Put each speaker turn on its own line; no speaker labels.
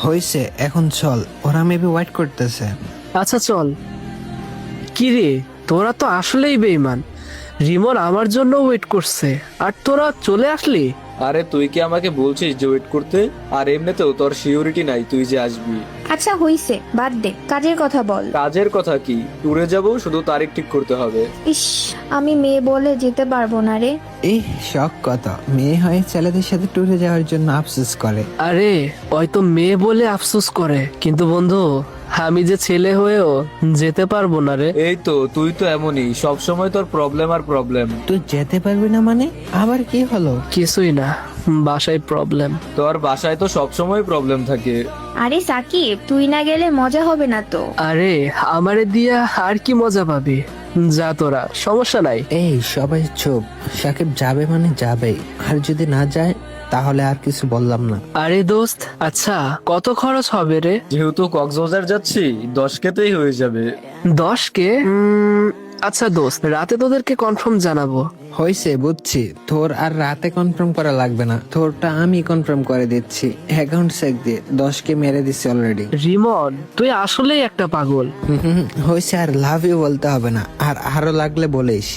হয়েছে, এখন চল, ওরা মেবি ওয়েট করতেছে।
আচ্ছা চল। কি রে, তোরা তো আসলেই বেঈমান। রিমন আমার জন্য ওয়েট করছে আর তোরা চলে আসলি।
আরে তুই কি আমাকে বলছিস যে ওয়েট করতে? আর এমনিতেও তোর সিউরিটি নাই তুই যে আসবি।
আচ্ছা হইছে, বাদ দে, কাজের কথা বল।
কাজের কথা কি? ট্যুরে যাব, শুধু তারিখ ঠিক করতে হবে।
ইস, আমি মেয়ে বলে যেতে পারবো না রে।
এই শখ কত, মেয়ে হয়ে ছেলেদের সাথে ট্যুরে যাওয়ার জন্য আফসোস করে।
আরে হয়তো মেয়ে বলে আফসোস করে, কিন্তু বন্ধু আমি যে ছেলে হয়েও যেতে পারবো না রে।
এই তো তুই তো এমনই, সব সময় তোর প্রবলেম আর প্রবলেম।
তুই যেতে পারবি না মানে? আবার কি হলো?
কিছুই না, বাসায় প্রবলেম।
তোর বাসায় তো সব সময় প্রবলেম থাকে।
আরে সাকিব, তুই না গেলে মজা হবে না তো।
আরে আমারে দিয়া আর কি মজা পাবি, যা তোরা, সমস্যা নাই।
এই সবাই চুপ, সাকিব যাবে মানে যাবেই, আর যদি না যায় তাহলে আর কিছু বললাম না।
আরে দোস্ত, আচ্ছা কত খরচ হবে রে?
যেহেতু কক্সবাজার যাচ্ছি, 10K-তেই হয়ে যাবে।
10K? আচ্ছা দোস্ত, রাতে তোদেরকে কনফার্ম জানাবো।
হয়েছে, বুঝছি, তোর আর রাতে কনফার্ম করা লাগবে না, তোরটা আমি কনফার্ম করে দিচ্ছি। অ্যাকাউন্ট চেক দিয়ে 10K মেরে দিচ্ছি অলরেডি।
রিমন, তুই আসলেই একটা পাগল।
হয়েছে, আর লাভ ইউ বলতে হবে না, আর আরো লাগলে বলিস।